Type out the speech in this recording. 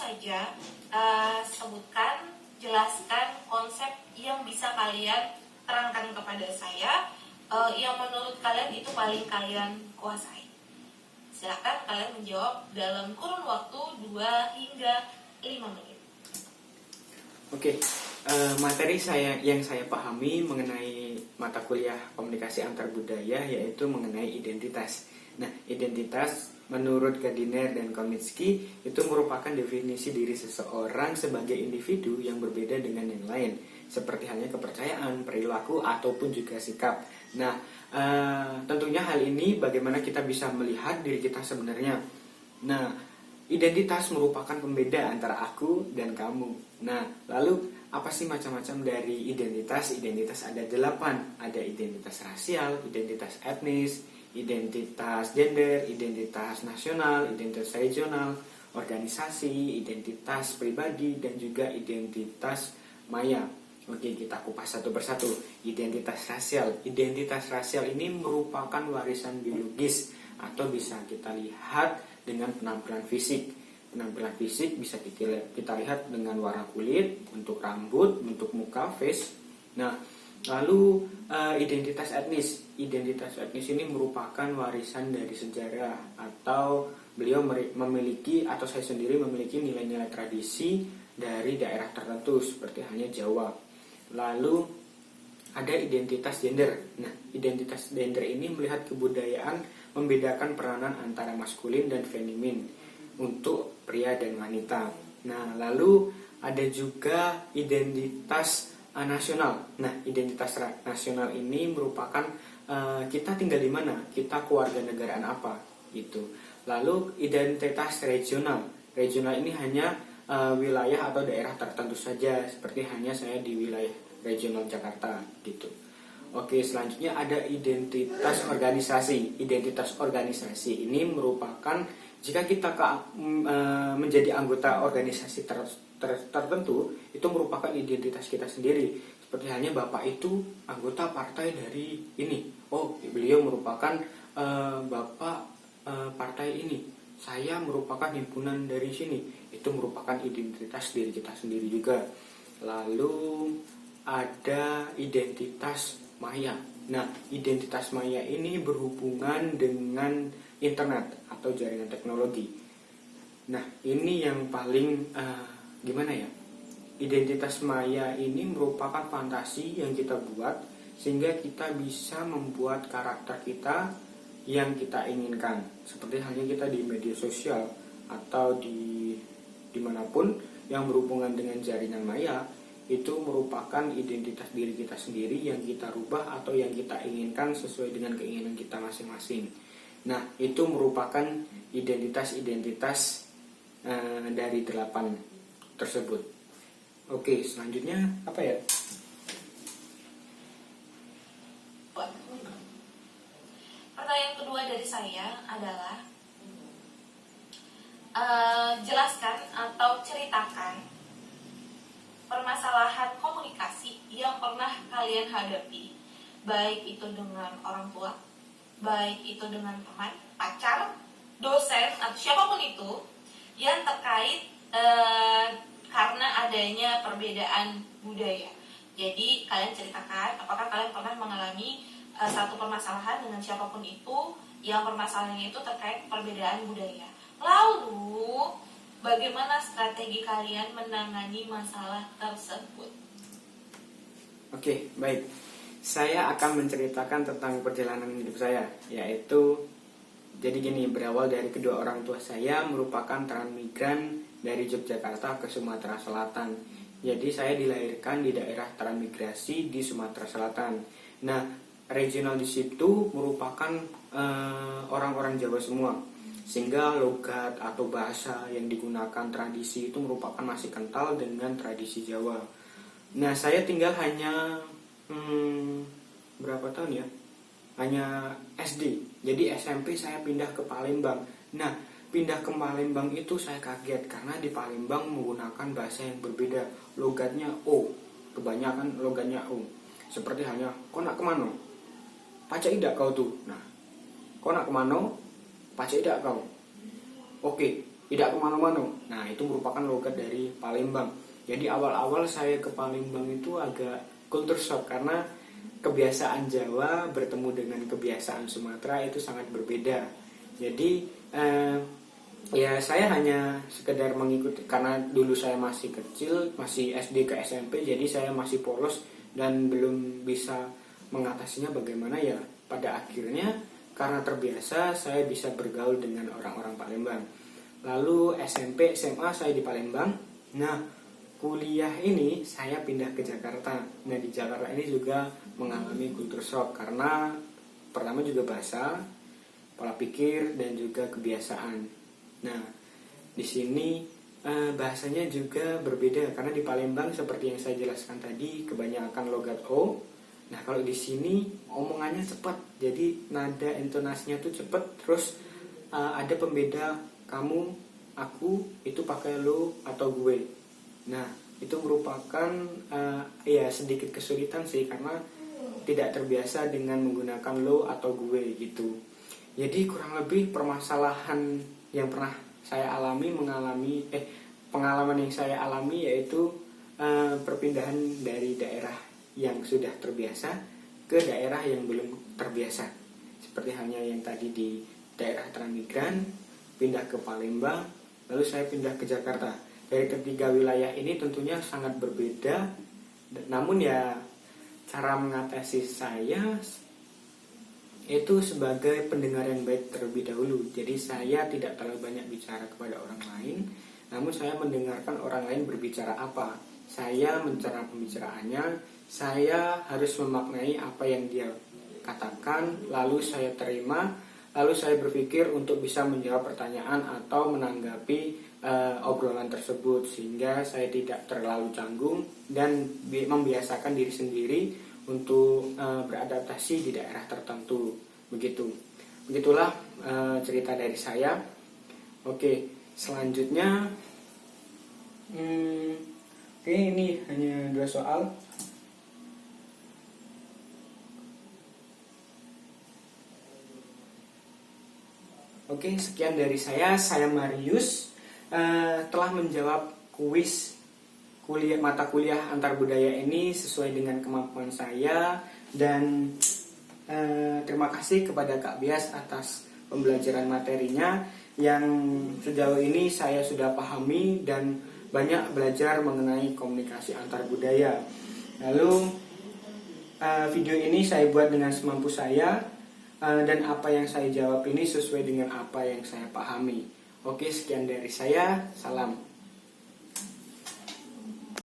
saja sebutkan, jelaskan konsep yang bisa kalian terangkan kepada saya, yang menurut kalian itu paling kalian kuasai. Silakan kalian menjawab dalam kurun waktu 2 hingga 5 menit. Oke, materi yang saya pahami mengenai mata kuliah komunikasi antar budaya yaitu mengenai identitas. Nah, identitas menurut Gardiner dan Kominsky itu merupakan definisi diri seseorang sebagai individu yang berbeda dengan yang lain, seperti halnya kepercayaan, perilaku, ataupun juga sikap. Nah, tentunya hal ini bagaimana kita bisa melihat diri kita sebenarnya. Nah, identitas merupakan pembeda antara aku dan kamu. Nah, lalu apa sih macam-macam dari identitas? Identitas ada 8. Ada identitas rasial, identitas etnis, identitas gender, identitas nasional, identitas regional, organisasi, identitas pribadi, dan juga identitas maya. Oke, kita kupas satu persatu. Identitas rasial. Identitas rasial ini merupakan warisan biologis atau bisa kita lihat dengan penampilan fisik. Penampilan fisik bisa kita lihat dengan warna kulit, bentuk rambut, bentuk muka, face. Nah, lalu identitas etnis. Identitas etnis ini merupakan warisan dari sejarah, atau beliau memiliki, atau saya sendiri memiliki nilai-nilai tradisi dari daerah tertentu seperti halnya Jawa. Lalu ada identitas gender. Nah, identitas gender ini melihat kebudayaan membedakan peranan antara maskulin dan feminin untuk pria dan wanita. Nah, lalu ada juga identitas nasional. Nah, identitas nasional ini merupakan kita tinggal di mana, kita kewarganegaraan apa gitu. Lalu identitas regional. Regional ini hanya wilayah atau daerah tertentu saja, seperti hanya saya di wilayah regional Jakarta gitu. Oke, selanjutnya ada identitas organisasi. Identitas organisasi ini merupakan jika kita menjadi anggota organisasi tertentu, itu merupakan identitas kita sendiri. Seperti halnya Bapak itu anggota partai dari ini. Oh, beliau merupakan Bapak partai ini. Saya merupakan himpunan dari sini. Itu merupakan identitas diri kita sendiri juga. Lalu ada identitas maya. Nah, identitas maya ini berhubungan dengan internet atau jaringan teknologi. Nah, ini yang paling gimana ya? Identitas maya ini merupakan fantasi yang kita buat sehingga kita bisa membuat karakter kita yang kita inginkan. Seperti halnya kita di media sosial atau dimanapun yang berhubungan dengan jaringan maya, itu merupakan identitas diri kita sendiri yang kita rubah atau yang kita inginkan sesuai dengan keinginan kita masing-masing. Nah, itu merupakan identitas-identitas dari 8 tersebut. Oke, selanjutnya apa ya? Pertanyaan kedua dari saya adalah jelaskan atau ceritakan permasalahan komunikasi yang pernah kalian hadapi, baik itu dengan orang tua, baik itu dengan teman, pacar, dosen, atau siapapun itu yang terkait karena adanya perbedaan budaya. Jadi kalian ceritakan apakah kalian pernah mengalami satu permasalahan dengan siapapun itu yang permasalahannya itu terkait perbedaan budaya. Lalu bagaimana strategi kalian menangani masalah tersebut? Oke, baik. Saya akan menceritakan tentang perjalanan hidup saya, yaitu jadi gini, berawal dari kedua orang tua saya merupakan transmigran dari Yogyakarta ke Sumatera Selatan. Jadi saya dilahirkan di daerah transmigrasi di Sumatera Selatan. Nah, regional di situ merupakan orang-orang Jawa semua. Sehingga logat atau bahasa yang digunakan tradisi itu merupakan masih kental dengan tradisi Jawa. Nah, saya tinggal hanya berapa tahun ya? Hanya SD. Jadi SMP saya pindah ke Palembang. Nah, pindah ke Palembang itu saya kaget karena di Palembang menggunakan bahasa yang berbeda. Logatnya O. Kebanyakan logatnya O. Seperti halnya, kau nak kemana? Pacak idak kau tuh. Nah, kau nak kemana? Pacak idak kau. Oke, tidak kemana-mana. Nah, itu merupakan logat dari Palembang. Jadi awal-awal saya ke Palembang itu agak culture shock karena kebiasaan Jawa bertemu dengan kebiasaan Sumatera itu sangat berbeda. Jadi ya saya hanya sekedar mengikuti, karena dulu saya masih kecil, masih SD ke SMP, jadi saya masih polos dan belum bisa mengatasinya bagaimana. Ya pada akhirnya karena terbiasa saya bisa bergaul dengan orang-orang Palembang. Lalu SMP, SMA saya di Palembang. Nah, kuliah ini saya pindah ke Jakarta. Nah, di Jakarta ini juga mengalami culture shock karena pertama juga bahasa, pola pikir, dan juga kebiasaan. Nah, di sini bahasanya juga berbeda karena di Palembang seperti yang saya jelaskan tadi kebanyakan logat O. Nah, kalau di sini omongannya cepat, jadi nada intonasinya tuh cepat, terus ada pembeda kamu, aku, itu pakai lo atau gue. Nah, itu merupakan ya sedikit kesulitan sih karena tidak terbiasa dengan menggunakan lo atau gue gitu. Jadi kurang lebih permasalahan yang pernah saya alami pengalaman yang saya alami yaitu perpindahan dari daerah yang sudah terbiasa ke daerah yang belum terbiasa. Seperti halnya yang tadi di daerah transmigran, pindah ke Palembang, lalu saya pindah ke Jakarta. Dari ketiga wilayah ini tentunya sangat berbeda, namun ya cara mengatasi saya itu sebagai pendengar yang baik terlebih dahulu. Jadi saya tidak terlalu banyak bicara kepada orang lain, namun saya mendengarkan orang lain berbicara apa. Saya mencerna pembicaraannya, saya harus memaknai apa yang dia katakan, lalu saya terima, lalu saya berpikir untuk bisa menjawab pertanyaan atau menanggapi obrolan tersebut, sehingga saya tidak terlalu canggung dan membiasakan diri sendiri untuk beradaptasi di daerah tertentu. Begitulah cerita dari saya. Oke, selanjutnya ini hanya 2 soal. Oke, sekian dari saya Marius, telah menjawab kuis mata kuliah antar budaya ini sesuai dengan kemampuan saya, dan terima kasih kepada Kak Bias atas pembelajaran materinya yang sejauh ini saya sudah pahami dan banyak belajar mengenai komunikasi antar budaya. Lalu video ini saya buat dengan semampu saya, dan apa yang saya jawab ini sesuai dengan apa yang saya pahami. Oke, sekian dari saya, salam.